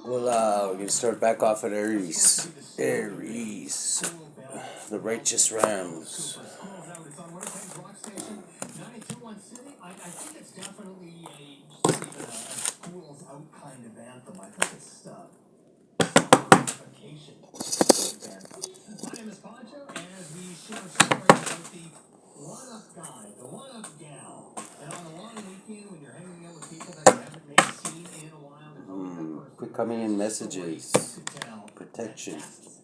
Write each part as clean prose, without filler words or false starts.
Well, we're going to start back off at ARIES. ARIES. The righteous RAMS. I think it's definitely a schools out kind of anthem. I think it's vacation anthem. My name is Poncho, and as we share stories about the one-up guy, the one-up gal, and on a long weekend when you're hanging out with people that you haven't maybe seen in a while, there's always that person. Quick coming in messages. Protection.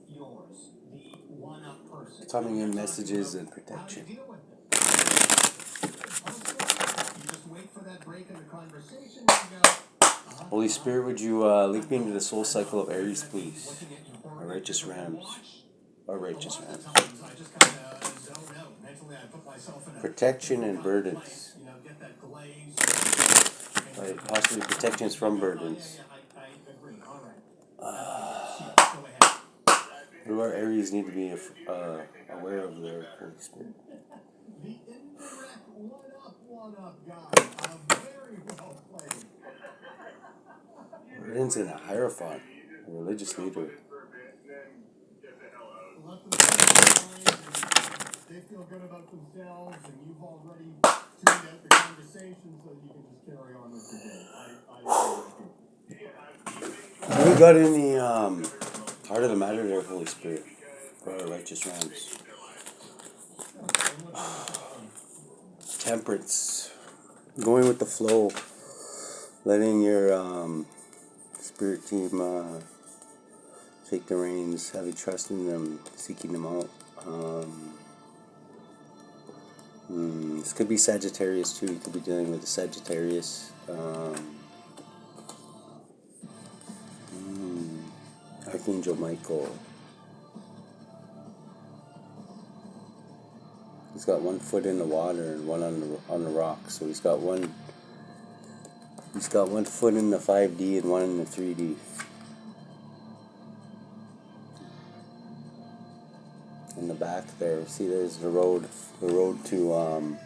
Yours, the one-up person. Coming in messages and protection. Holy Spirit, would you lead me into the soul cycle of ARIES, please? Our righteous RAMS. Our righteous RAMS. Protection and burdens. Possibly protections from burdens. What do our ARIES need to be aware of their Holy Spirit? Burdens in a hierophant, a religious leader. They feel good about themselves, and you've already tuned out the conversation, so you can just carry on with the day. What do we got in the heart of the matter there, Holy Spirit, for our righteous RAMS? Temperance. Going with the flow. Letting your spirit team take the reins, having trust in them, seeking them out. This could be Sagittarius too. You could be dealing with a Sagittarius. Archangel Michael. He's got one foot in the water and one on the rock. So he's got one foot in the 5D and one in the 3D. In the back there, see, there's the road to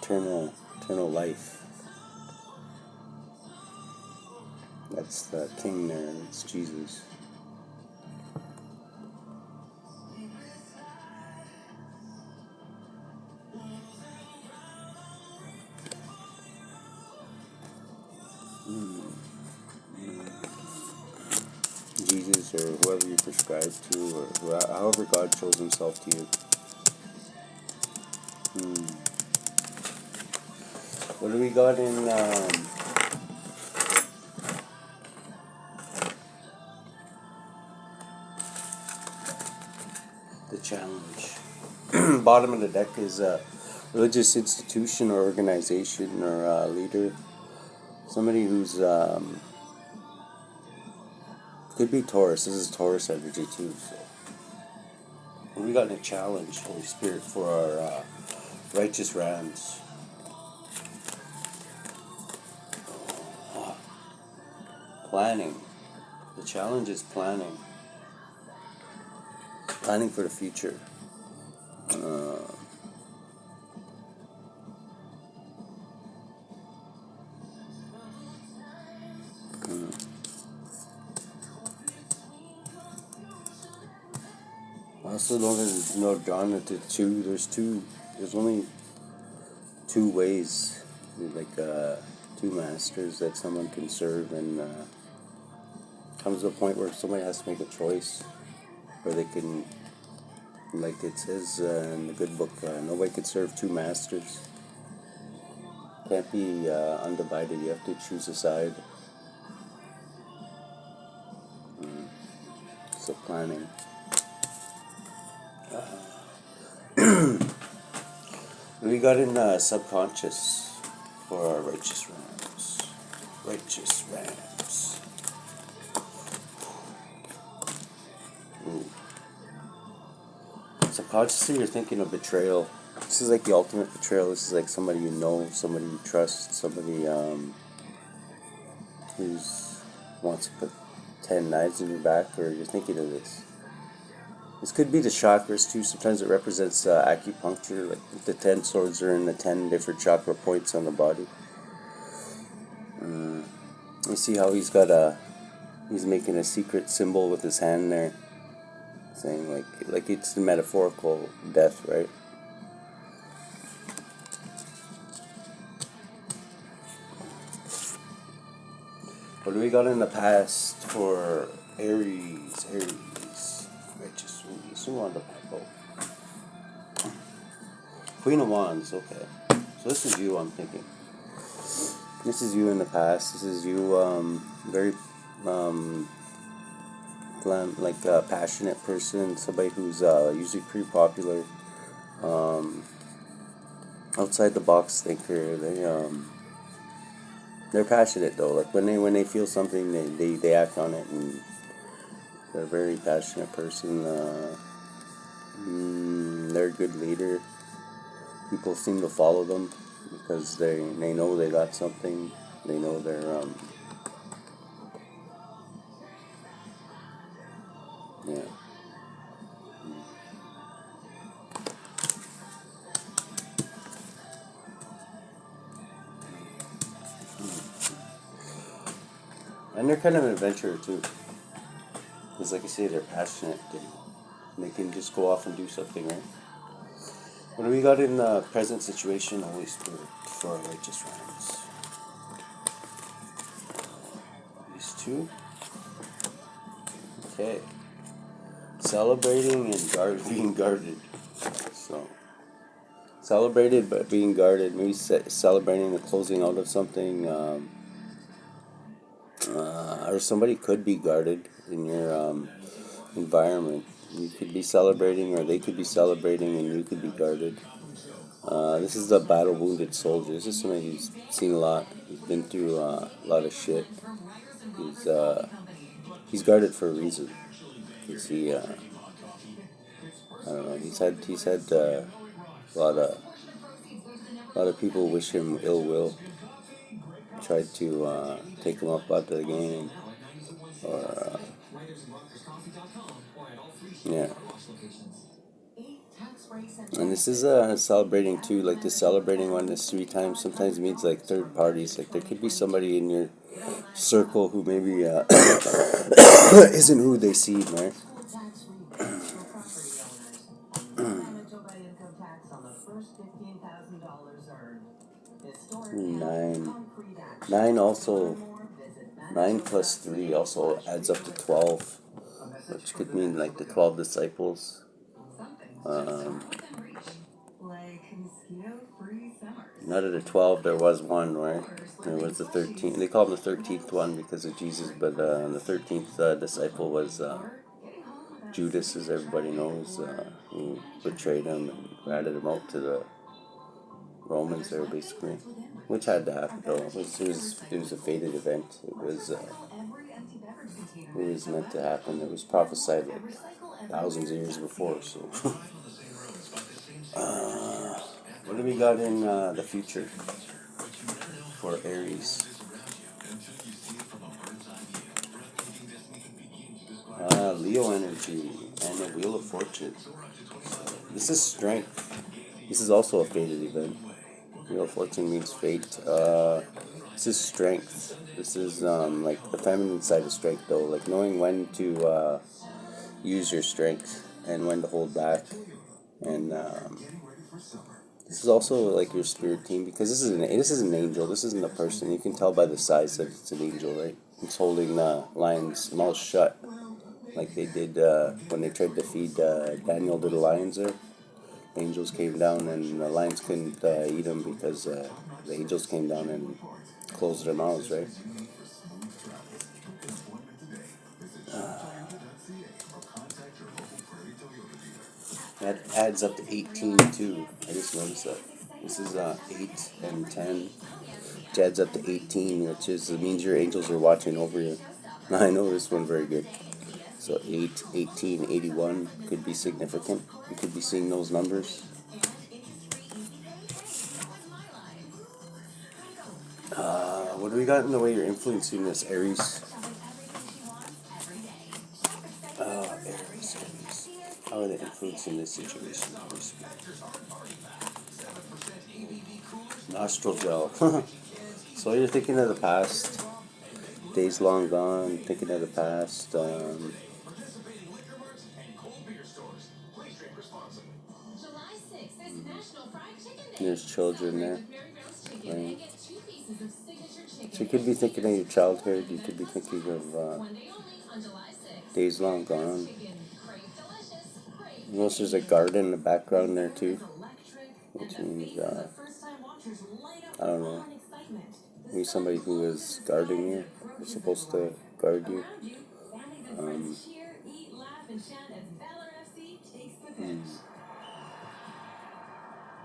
eternal life. That's the king there. It's Jesus. Jesus, or whoever you prescribe to, or however God shows himself to you. What do we got in the challenge? Bottom of the deck is a religious institution or organization or leader. Somebody who's could be Taurus. This is Taurus energy too. So, what we got in a challenge, Holy Spirit, for our righteous RAMS? Planning. The challenge is planning. Planning for the future. I also know drawn into two. There's only two ways, like two masters that someone can serve, and comes to a point where somebody has to make a choice, where they can, like it says in the good book, nobody can serve two masters. Can't be undivided. You have to choose a side. So planning. We got in subconscious for our righteous RAMS. Righteous RAMS. Subconsciously, you're thinking of betrayal. This is like the ultimate betrayal. This is like somebody you know, somebody you trust, somebody who's wants to put 10 knives in your back, or you're thinking of this. This could be the chakras too. Sometimes it represents acupuncture, like the 10 swords are in the 10 different chakra points on the body. You see how he's making a secret symbol with his hand there, saying like it's the metaphorical death, right? What do we got in the past for Aries? Righteous. This one on the purple. Queen of Wands. Okay. So this is you. I'm thinking. This is you in the past. This is you. Very passionate person. Somebody who's usually pretty popular. Outside the box thinker. They're passionate though. Like when they feel something, they act on it, and they're a very passionate person. They're a good leader. People seem to follow them because they know they got something. They know they're yeah. And they're kind of an adventurer too. Because like I say, they're passionate. They can just go off and do something, right? What do we got in the present situation, Holy Spirit, for our righteous RAMS? These two? Okay. Celebrating and being guarded. So, celebrated but being guarded. Maybe celebrating the closing out of something. Or somebody could be guarded in your environment. You could be celebrating, or they could be celebrating, and you could be guarded. This is the battle wounded soldier. This is somebody who's seen a lot. He's been through a lot of shit. He's guarded for a reason. Cause he, I don't know. He's had a lot of people wish him ill will. Tried to take him up out of the game, or yeah. And this is celebrating too. Like this celebrating one is 3 times. Sometimes means like third parties. Like there could be somebody in your circle who maybe isn't who they seem, right? Nine also. 9 plus 3 also adds up to 12, which could mean like the 12 disciples. Out of the 12, there was one, right? There was the 13th. They call him the 13th one because of Jesus, but the 13th disciple was Judas, as everybody knows, who betrayed him and ratted him out to the Romans there, basically. Which had to happen, though. It was a fated event. It was meant to happen. It was prophesied like thousands of years before, so... what do we got in the future for Aries? Leo energy and the Wheel of Fortune. This is strength. This is also a fated event. Wheel of Fortune means fate. This is strength. This is like the feminine side of strength, though. Like knowing when to use your strength and when to hold back. And this is also like your spirit team, because this is an angel. This isn't a person. You can tell by the size that it's an angel, right? It's holding the lion's mouth shut, like they did when they tried to feed Daniel to the lions there. Angels came down and the lions couldn't eat them because the angels came down and closed their mouths, right? That adds up to 18 too. I just noticed that. This is 8 and 10. Which adds up to 18, which means your angels are watching over you. I know this one very good. So 8, 18, 81 could be significant. You could be seeing those numbers. What do we got in the way you're influencing this, Aries? Aries. How are they influencing this situation? Nostril gel. So you're thinking of the past, days long gone, thinking of the past. Participating liquor marts and cold beer stores. Please drink responsibly. July 6th is National Fried Chicken Day. There's children there. Celebrate with Mary Brown's Chicken Right. and get 2 pieces of signature chicken. So you could be thinking of your childhood. You could be thinking of One day only on July 6th. days long gone. Chicken. Crave delicious. Crave Notice there's a garden in the background there too, electric, which and the means faces of first-time watchers light up I don't with know. awe and excitement. The Maybe sun somebody who glows was in the guarding skies you and is approaches supposed the to horizon. guard you. Around you, families and friends cheer, eat, laugh, and chant as Valor FC takes the pitch.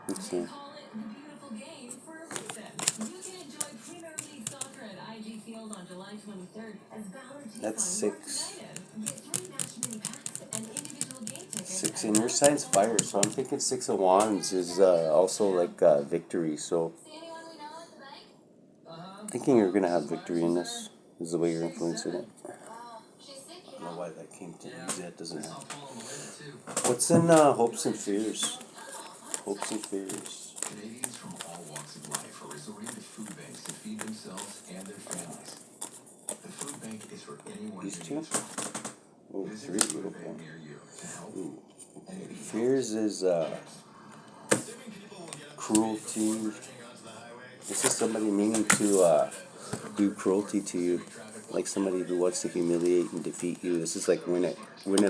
Let's They see. call it the beautiful game for a reason. You can enjoy Premier League soccer at IG Field on July 23rd as Valor takes That's on York 6. United. Get 3 match mini packs and individual game tickets. 6 in your sign's fire, so I'm thinking 6 of Wands is also like victory. So See anyone we know at the bank? I'm thinking you're gonna have victory in this. Is the way you're influencing it. Wow, she's sick, I don't know why that came to use that doesn't I'll happen. pull them later too. What's in hopes and fears? Hopes and fears. Canadians from all walks of life are resorting to food banks to feed themselves and their families. The food bank is for anyone These who two? needs one. Oh, Visit 3. a food Okay. bank near you to help Ooh. and be Fears is cruelty. This is somebody meaning to do cruelty to you, like somebody who wants to humiliate and defeat you. This is like win at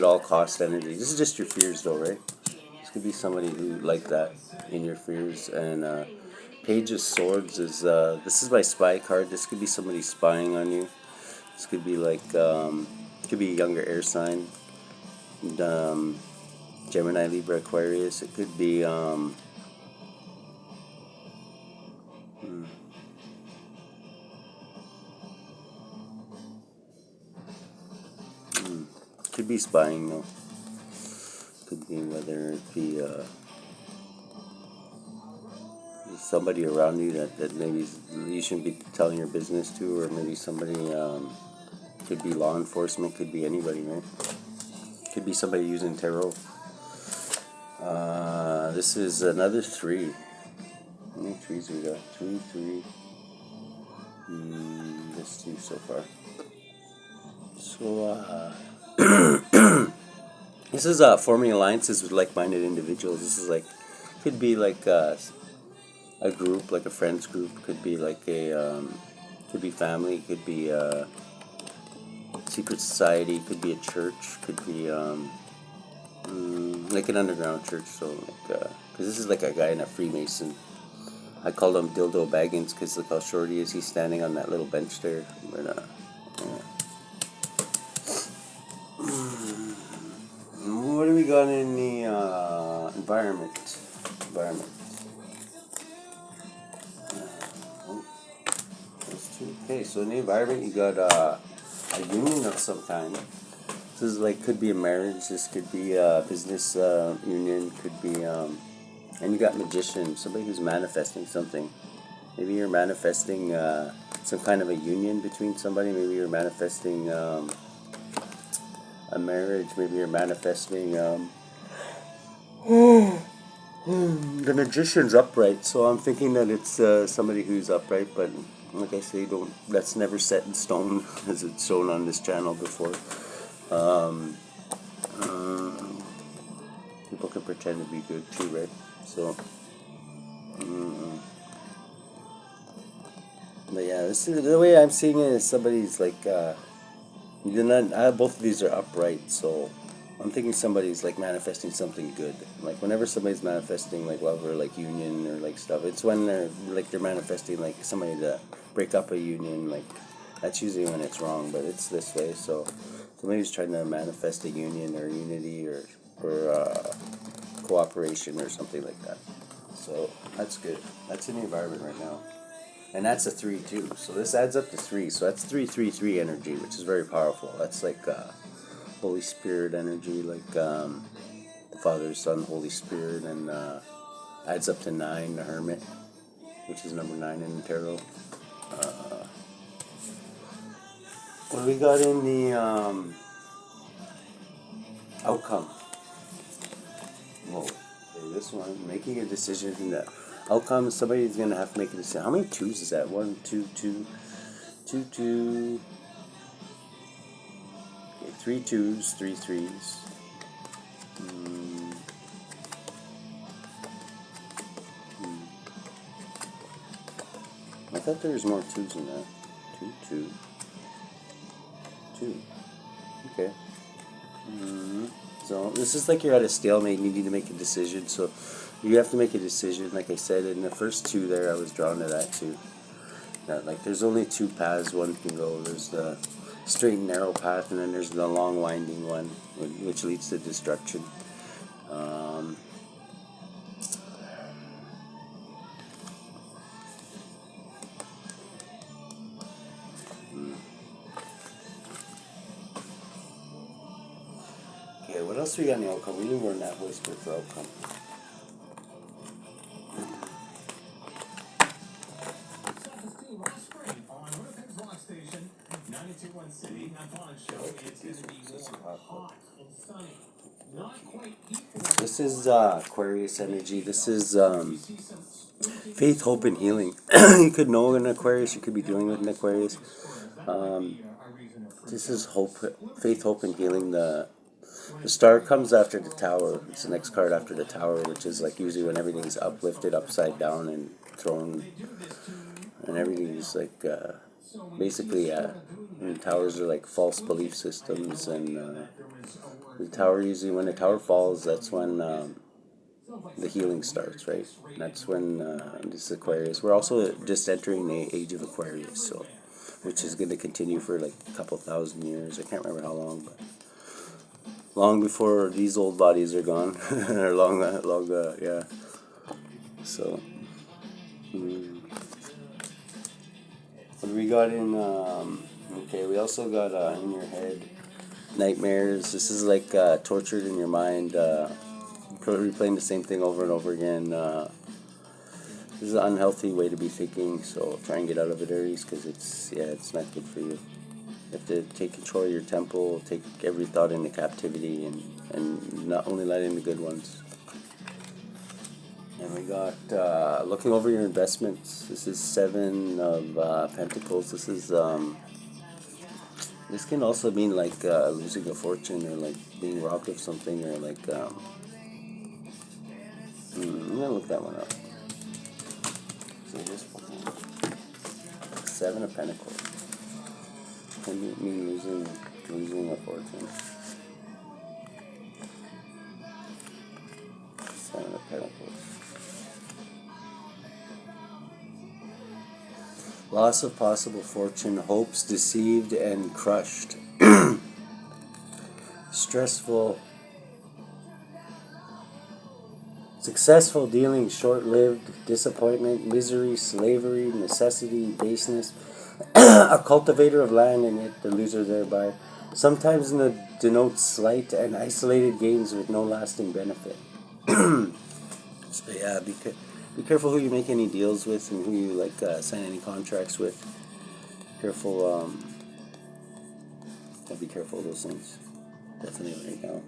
all cost energy. This is just your fears, though, right? This could be somebody who like that in your fears. And Page of Swords is this is my spy card. This could be somebody spying on you. This could be like could be a younger air sign. And, Gemini, Libra, Aquarius. It could be could be spying though. Could be whether it be somebody around you that maybe you shouldn't be telling your business to, or maybe somebody could be law enforcement, could be anybody, right? Could be somebody using tarot. This is another 3. How many 3s we got? 2, 3. That's 2 so far. So this is forming alliances with like-minded individuals. This is like could be like a group, like a friends group. Could be like a could be family. Could be a secret society. Could be a church. Could be like an underground church. So like because this is like a guy in a Freemason. I called him Dildo Baggins because look how short he is. He's standing on that little bench there. But yeah. What do we got in the environment? Oh, that's 2. Okay, so in the environment you got a union of some kind. This is like could be a marriage. This could be a business union. Could be and you got magician, somebody who's manifesting something. Maybe you're manifesting some kind of a union between somebody. Maybe you're manifesting a marriage. Maybe you're manifesting the magician's upright, so I'm thinking that it's somebody who's upright, but like I say, that's never set in stone as it's shown on this channel before. People can pretend to be good too, right? So but yeah, this is the way I'm seeing it. Is somebody's like both of these are upright, so I'm thinking somebody's like manifesting something good. Like whenever somebody's manifesting like love or like union or like stuff, it's when they're manifesting like somebody to break up a union. Like that's usually when it's wrong, but it's this way. So somebody's trying to manifest a union or unity or cooperation or something like that. So that's good. That's in the environment right now. And that's a 3 too. So this adds up to 3. So that's 333 energy, which is very powerful. That's like Holy Spirit energy, like the Father, Son, Holy Spirit, and adds up to 9, the Hermit, which is number 9 in the tarot. What do we got in the outcome? Whoa. Okay, this one, making a decision outcome. Somebody's gonna have to make a decision. How many twos is that? 1, 2, 2, 2, 2. Okay, 3 twos, 3 threes. I thought there was more twos in that. 2, 2, 2. Okay. So this is like you're at a stalemate and you need to make a decision. So you have to make a decision. Like I said, in the first two there, I was drawn to that too. That, like, there's only two paths one can go. There's the straight and narrow path, and then there's the long winding one, which leads to destruction. Okay, what else we got in the outcome? We didn't learn that whisper for outcome. Self-esteem last spring on Winnipeg's rock station, 92.1 City. Not on show. It's going to be warm, hot, and sunny. Not quite equal. This is Aquarius energy. This is faith, hope, and healing. You could know an Aquarius. You could be dealing with an Aquarius. This is hope, faith, hope, and healing. The star comes after the tower. It's the next card after the tower, which is like usually when everything's uplifted upside down and thrown, and everything's like basically and towers are like false belief systems, and the tower usually, when the tower falls, that's when the healing starts, right? That's when this Aquarius. We're also just entering the age of Aquarius, so which is going to continue for like a couple thousand years. I can't remember how long, but long before these old bodies are gone, or long, yeah. So, what do we got in? Okay, we also got in your head nightmares. This is like tortured in your mind, replaying the same thing over and over again. This is an unhealthy way to be thinking, so try and get out of it, Aries, because it's not good for you. You have to take control of your temple, take every thought into captivity, and not only let in the good ones. And we got looking over your investments. This is 7 of Pentacles. This is this can also mean like losing a fortune, or like being robbed of something, or like I'm gonna look that one up. So this 7 of Pentacles can mean losing a fortune. 7 of Pentacles. Loss of possible fortune, hopes deceived and crushed. Stressful. Successful dealing, short-lived, disappointment, misery, slavery, necessity, baseness. A cultivator of land and yet the loser thereby. Sometimes denotes slight and isolated gains with no lasting benefit. So yeah, be careful who you make any deals with and who you like sign any contracts with. Careful, be careful of those things. Definitely right now.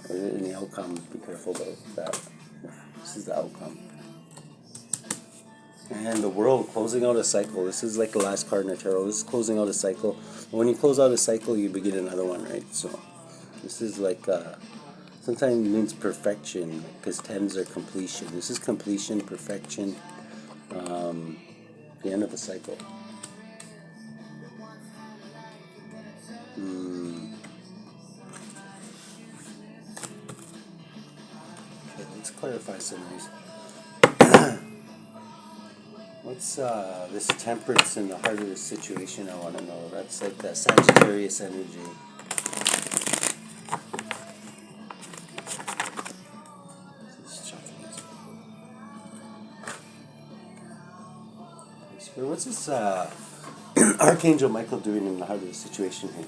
Or in the outcome, be careful about that. This is the outcome. And the world, closing out a cycle. This is like the last card in the tarot. This is closing out a cycle. When you close out a cycle, you begin another one, right? So this is like sometimes it means perfection, because 10s are completion. This is completion, perfection, the end of a cycle. Okay, let's clarify some of these. What's this temperance in the heart of the situation? I want to know. That's like that Sagittarius energy. What's this Archangel Michael doing in the heart of the situation here?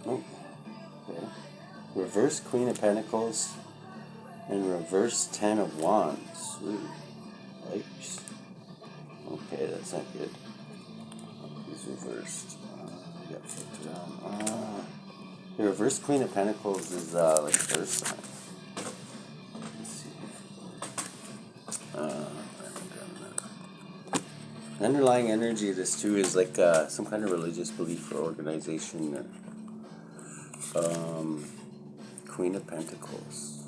Oh, okay. Reverse Queen of Pentacles and reverse 10 of Wands. Ooh, yikes. Okay, that's not good. He's reversed. We got flipped around. The reverse Queen of Pentacles is like first sign. Underlying energy of this too is like some kind of religious belief or organization. Queen of Pentacles.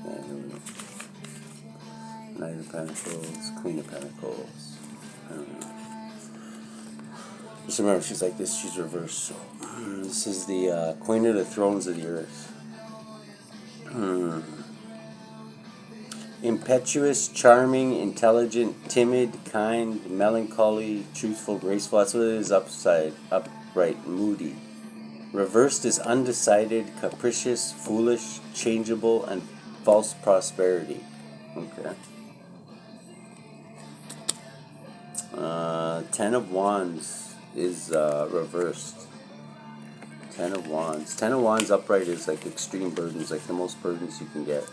Yeah, here we go. Knight of Pentacles, Queen of Pentacles. I don't know. Just remember, she's like this, she's reversed. So, this is the Queen of the Thrones of the Earth. Impetuous, charming, intelligent, timid, kind, melancholy, truthful, graceful. That's what it is. Upright, moody. Reversed is undecided, capricious, foolish, changeable, and false prosperity. Okay. 10 of Wands is reversed. 10 of Wands. 10 of Wands upright is like extreme burdens, like the most burdens you can get.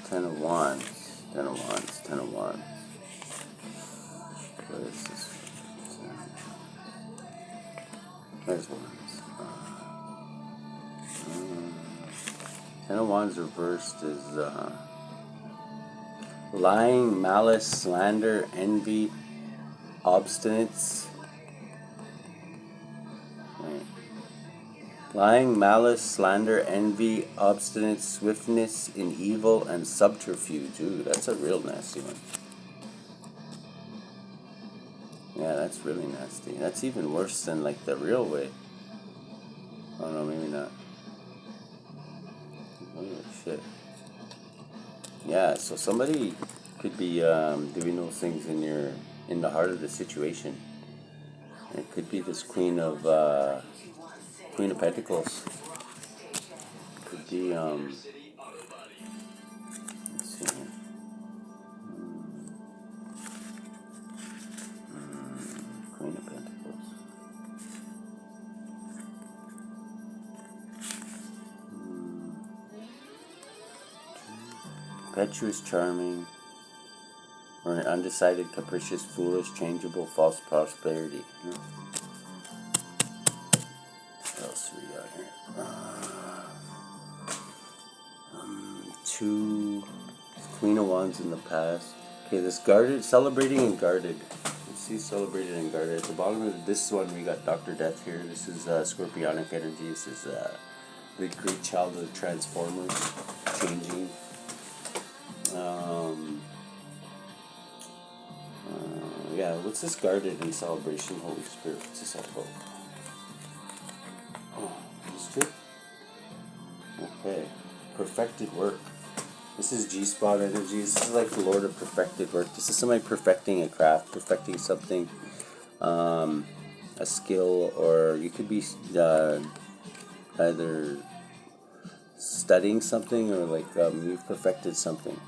10 of Wands. 10 of Wands. 10 of Wands. What is this? There's Wands. 10 of Wands reversed is lying, malice, slander, envy, obstinance. Lying, malice, slander, envy, obstinance, swiftness in evil, and subterfuge. Ooh, that's a real nasty one. Yeah, that's really nasty. That's even worse than like the real way. Oh no, maybe not. Oh shit. Yeah, so somebody could be doing those things in the heart of the situation. It could be this Queen of Pentacles. Could be let's see here. Queen of Pentacles. Impetuous, charming, or an undecided, capricious, foolish, changeable, false prosperity. What else we got here? Two Queen of Wands in the past. Okay, this guarded, celebrating and guarded. Let's see, celebrated and guarded. At the bottom of this one, we got Dr. Death here. This is Scorpionic energy. This is the great child of the Transformers, changing. Yeah, what's this guarded and celebration? Holy Spirit, what's this all about? Oh, these two? Okay, perfected work. This is G-spot energy. This is like the Lord of perfected work. This is somebody perfecting a craft, perfecting something, a skill, or you could be either studying something or like you've perfected something.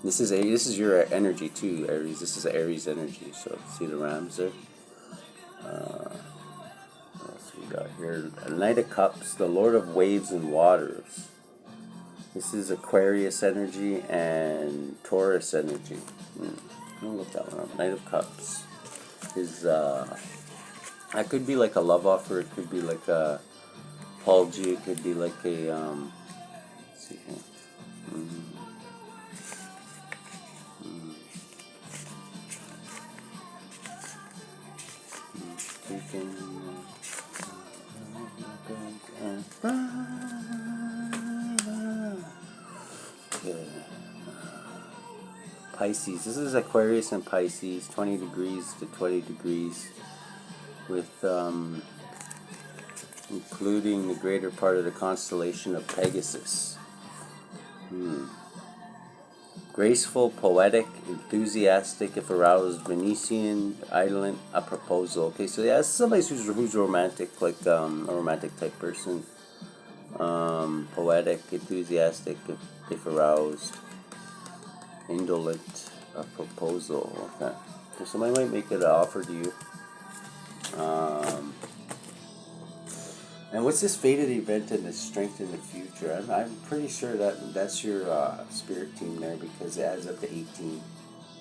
This is your energy too, Aries. This is Aries energy. So see the Rams there. What else we got here? A Knight of Cups, the Lord of Waves and Waters. This is Aquarius energy and Taurus energy. I'll look that one up. Knight of Cups is that could be like a love offer. It could be like a apology. It could be like a let's see here. Pisces. This is Aquarius and Pisces, 20 degrees to 20 degrees, with including the greater part of the constellation of Pegasus. Graceful, poetic, enthusiastic, if aroused, Venetian, idolent, a proposal. Okay, so yeah, this is somebody who's romantic, like a romantic type person. Poetic, enthusiastic, if aroused, indolent, a proposal. Okay, so somebody might make an offer to you. And what's this fated event and the strength in the future? I'm pretty sure that's your spirit team there because it adds up to 18.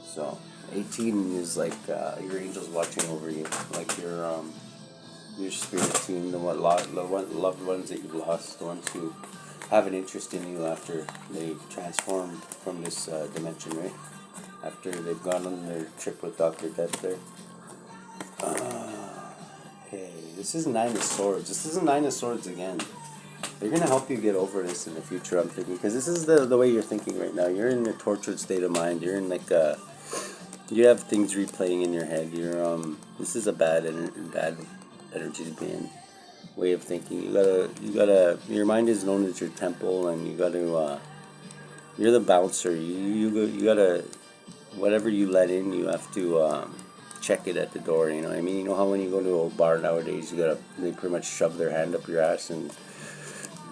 So 18 is like your angels watching over you, like your spirit team, the loved ones that you've lost, the ones who have an interest in you after they've transformed from this dimension, right? After they've gone on their trip with Dr. Death there. Okay, this is Nine of Swords. This is a Nine of Swords again. They're going to help you get over this in the future, I'm thinking. Because this is the way you're thinking right now. You're in a tortured state of mind. You're in like a... You have things replaying in your head. This is a bad energy to be in. Way of thinking. You gotta... Your mind is known as your temple, and you gotta... You're the bouncer. You gotta... Whatever you let in, you have to... check it at the door, you know what I mean? You know how when you go to a bar nowadays, they pretty much shove their hand up your ass and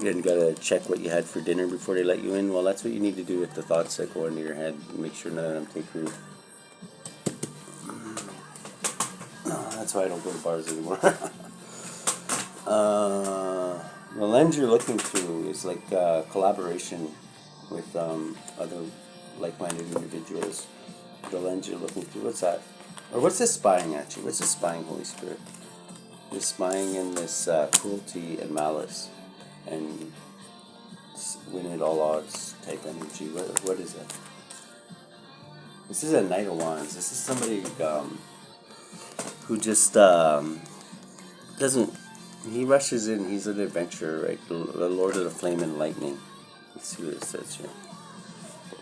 you gotta check what you had for dinner before they let you in? Well, that's what you need to do with the thoughts that go into your head. Make sure none of them take root. That's why I don't go to bars anymore. The lens you're looking through is like collaboration with other like-minded individuals. The lens you're looking through, what's that? Or what's this spying at you? What's this spying, Holy Spirit? You're spying in this cruelty and malice and win at all odds type energy. What is it? This is a Knight of Wands. This is somebody who just doesn't... He rushes in. He's an adventurer, right? The Lord of the Flame and Lightning. Let's see what it says here.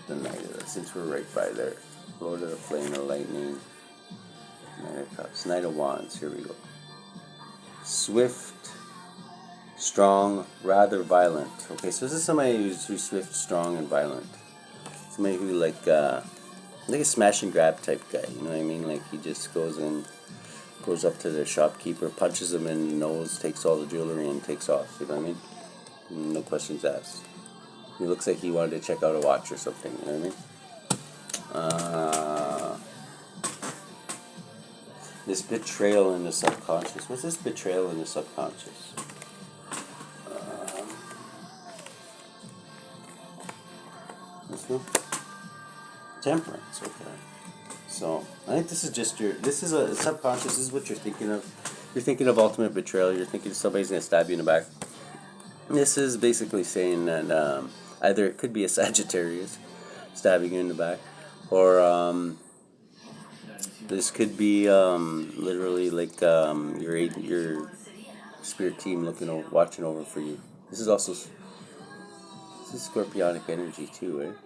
The Knight of the... Since we're right by there. Lord of the Flame and Lightning. Knight of Cups, Knight of Wands, here we go. Swift, strong, rather violent. Okay, so this is somebody who's swift, strong, and violent. Somebody who like a smash and grab type guy, you know what I mean? Like he just goes up to the shopkeeper, punches him in the nose, takes all the jewelry, and takes off, you know what I mean? No questions asked. He looks like he wanted to check out a watch or something, you know what I mean? This betrayal in the subconscious. What's this betrayal in the subconscious? This one? Temperance, okay. So, I think this is just this is a subconscious, this is what you're thinking of. You're thinking of ultimate betrayal. You're thinking somebody's going to stab you in the back. This is basically saying that either it could be a Sagittarius stabbing you in the back, or this could be literally like your spirit team watching over for you. This is scorpionic energy too, right?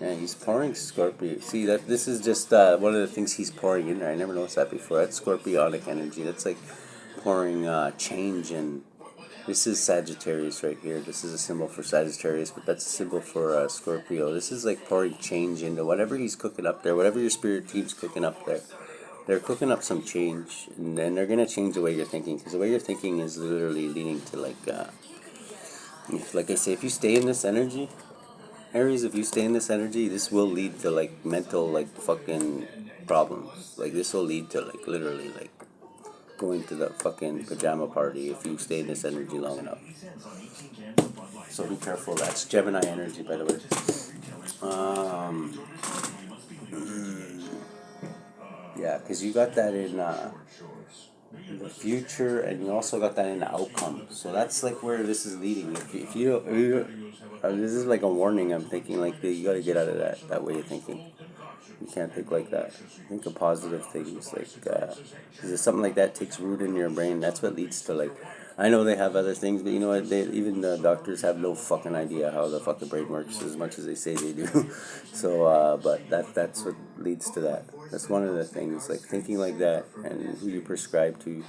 Yeah, he's pouring Scorpio. See that this is just one of the things he's pouring in there. I never noticed that before. That's scorpionic energy. That's like pouring change in. This is Sagittarius right here. This is a symbol for Sagittarius, but that's a symbol for Scorpio. This is like pouring change into whatever he's cooking up there, whatever your spirit team's cooking up there. They're cooking up some change, and then they're going to change the way you're thinking, because the way you're thinking is literally leading to like I say, if you stay in this energy, Aries, if you stay in this energy, this will lead to like mental like fucking problems. Like this will lead to like literally like going to the fucking pajama party if you stay in this energy long enough. So be careful. That's Gemini energy, by the way. Yeah, because you got that in the future, and you also got that in the outcome. So that's like where this is leading. If you this is like a warning. I'm thinking like you got to get out of that way of thinking. You can't think like that. Think of positive things. Like, because something like that takes root in your brain, that's what leads to like. I know they have other things, but you know what? Even the doctors have no fucking idea how the fucking brain works as much as they say they do. So, but that's what leads to that. That's one of the things, like thinking like that, and who you prescribe to.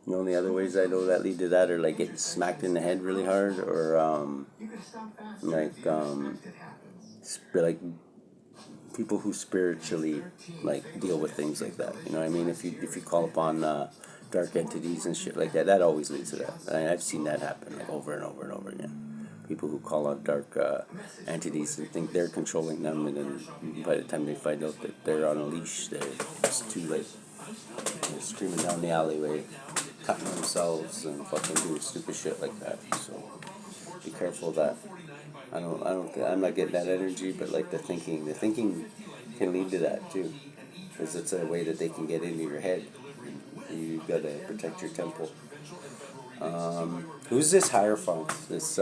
The only other ways I know that lead to that are like getting smacked in the head really hard, or like people who spiritually like deal with things like that. You know what I mean? If you call upon dark entities and shit like that, that always leads to that. I've seen that happen like over and over and over again. People who call on dark entities and think they're controlling them, and then by the time they find out that they're on a leash, it's too late. They're screaming down the alleyway, cutting themselves and fucking doing stupid shit like that. So be careful of that. I'm not getting that energy, but like the thinking can lead to that too, because it's a way that they can get into your head. You gotta protect your temple. Who's this Hierophant? This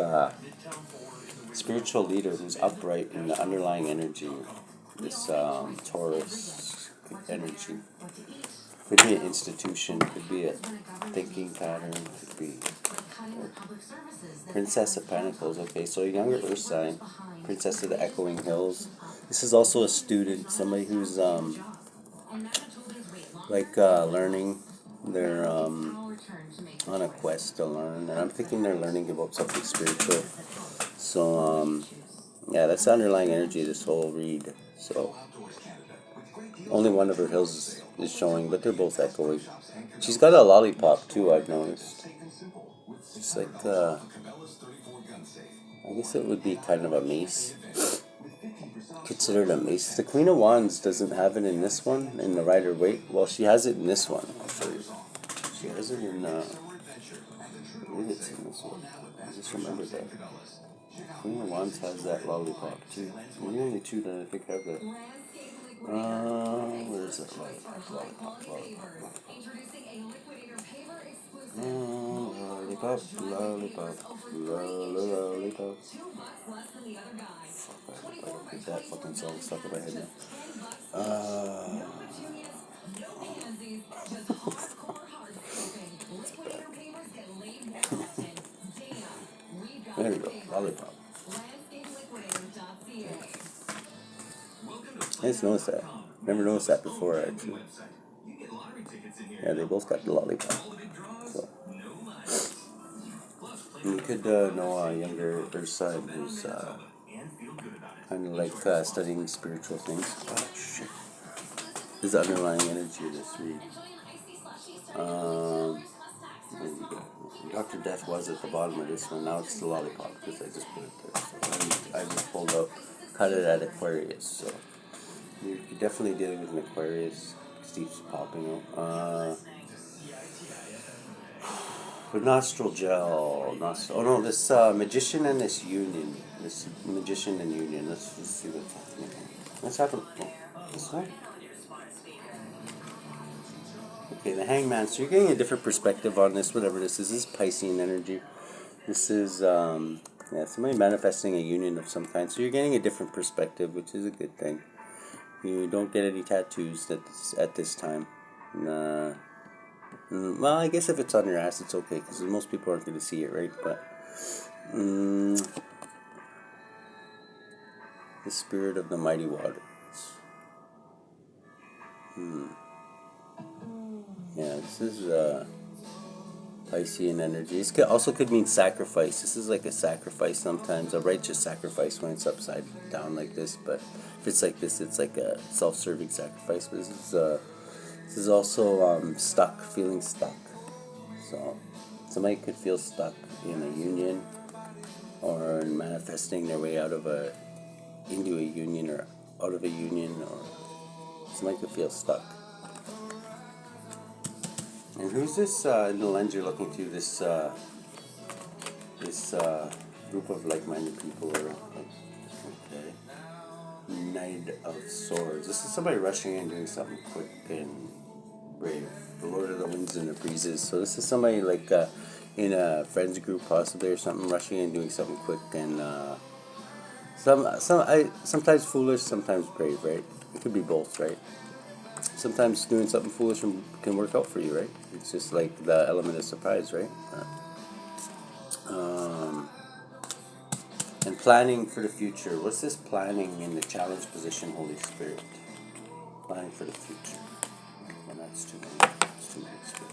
spiritual leader who's upright in the underlying energy. This Taurus energy. Could be an institution, could be a thinking pattern, could be Princess of Pentacles. Okay, so a younger Earth sign, Princess of the Echoing Hills. This is also a student, somebody who's learning. They're on a quest to learn, and I'm thinking they're learning about something spiritual. So yeah, that's the underlying energy of this whole read. So only one of her hills is showing, but they're both echoing. She's got a lollipop too, I've noticed. It's like I guess it would be kind of a mace. Considered a mace. The Queen of Wands doesn't have it in this one, in the Rider Waite. Well, she has it in this one. I'll show you. She has it in, I believe it's in this one. I just remembered that. Queen of Wands has that lollipop too. We're the only two that I think have that. Where is that lollipop? Lollipop. Lollipop. Fuck, I don't get that fucking song stuck in my head now. There you go, lollipop. I just noticed that. Never noticed that before, actually. Yeah, they both got the lollipop. So you could know a younger Earth sign who's kind of like studying spiritual things. Oh shit! This is the underlying energy of this read. There you go. Dr. Death was at the bottom of this one. Now it's the lollipop because I just put it there. So I just pulled out, cut it at Aquarius. So you're definitely dealing with an Aquarius. Steve's popping out. With nostril gel. Oh no, this magician and this union. This magician and union. Let's see what's happening. What's happening? Oh, this one? Okay, the Hangman. So you're getting a different perspective on this, whatever this is. This is Piscean energy. This is, somebody manifesting a union of some kind. So you're getting a different perspective, which is a good thing. You don't get any tattoos at this time. Well, I guess if it's on your ass, it's okay, because most people aren't going to see it, right? But, the spirit of the mighty waters. Yeah, this is Piscean energy. This also could mean sacrifice. This is like a sacrifice sometimes, a righteous sacrifice when it's upside down like this. But if it's like this, it's like a self-serving sacrifice. But this is also stuck, feeling stuck. So somebody could feel stuck in a union or in manifesting their way into a union or out of a union, or somebody could feel stuck. And who's this in the lens you're looking to? This group of like-minded people, or okay, Knight of Swords. This is somebody rushing in, doing something quick and brave. The Lord of the Winds and the Breezes. So this is somebody like in a friends group possibly or something, rushing in, doing something quick and sometimes foolish, sometimes brave, right? It could be both, right? Sometimes doing something foolish can work out for you, right? It's just like the element of surprise, right? And planning for the future. What's this planning in the challenge position, Holy Spirit? Planning for the future. Well, that's too many. That's too many Spirit.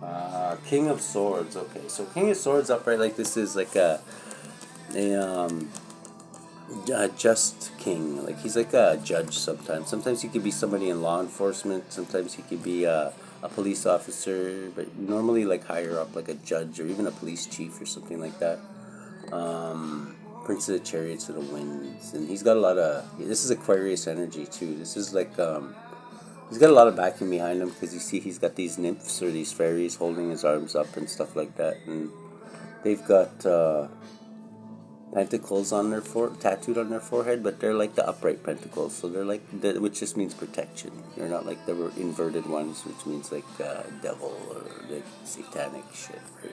So, King of Swords. Okay, so King of Swords upright like this is like a just king. Like he's like a judge sometimes. Sometimes he could be somebody in law enforcement. Sometimes he could be a police officer, but normally like higher up, like a judge or even a police chief or something like that. Prince of the Chariots of the Winds, and he's got a lot of. This is Aquarius energy too. This is like He's got a lot of backing behind him because you see he's got these nymphs or these fairies holding his arms up and stuff like that, and they've got pentacles on their tattooed on their forehead, but they're like the upright pentacles, so they're like which just means protection. They're not like the inverted ones, which means like devil or like satanic shit, right?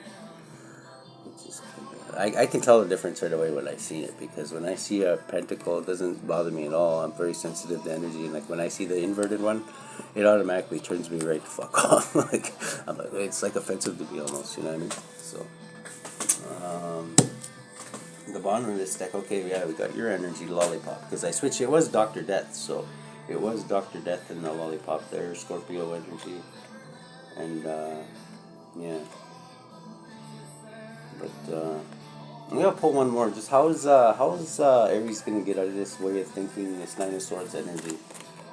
I can tell the difference right away when I see it, because when I see a pentacle, it doesn't bother me at all. I'm very sensitive to energy, and like when I see the inverted one, it automatically turns me right the fuck off. Like I'm like, it's like offensive to me almost, you know what I mean? So the bottom of this deck, okay, yeah, we got your energy lollipop, because I switched. It was Dr. Death, so it was Dr. Death in the lollipop there, Scorpio energy, and yeah. But I'm gonna pull one more. Just how is Aries gonna get out of this way of thinking, this Nine of Swords energy,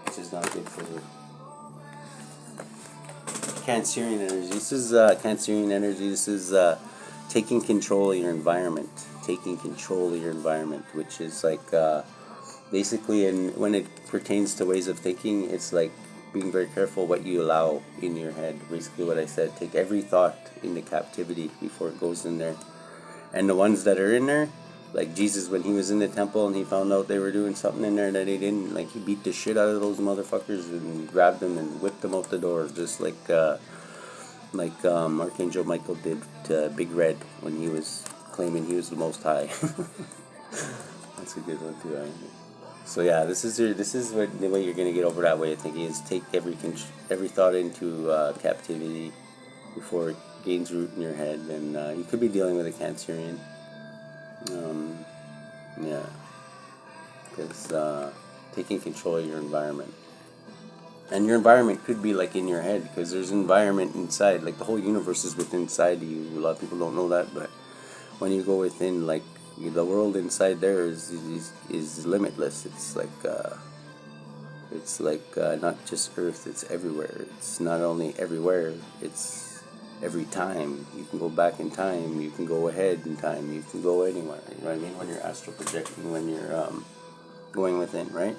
which is not good for her. Cancerian energy. This is Cancerian energy. This is taking control of your environment. Taking control of your environment, which is like basically, and when it pertains to ways of thinking, it's like being very careful what you allow in your head. Basically, what I said: take every thought into captivity before it goes in there. And the ones that are in there, like Jesus, when he was in the temple and he found out they were doing something in there that they didn't, like he beat the shit out of those motherfuckers and grabbed them and whipped them out the door, just like Archangel Michael did to Big Red when he was claiming he was the Most High. That's a good one too. I think. So yeah, this is the way you're gonna get over that way of thinking, is take every thought into captivity before it gains root in your head, and you could be dealing with a Cancerian. Yeah, because taking control of your environment, and your environment could be like in your head, because there's environment inside, like the whole universe is within inside you. A lot of people don't know that, but when you go within, like the world inside there is limitless. It's like not just Earth, it's everywhere. It's not only everywhere, it's every time. You can go back in time, you can go ahead in time, you can go anywhere, you know what I mean, when you're astral projecting, when you're going within, right?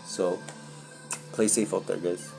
So play safe out there, guys.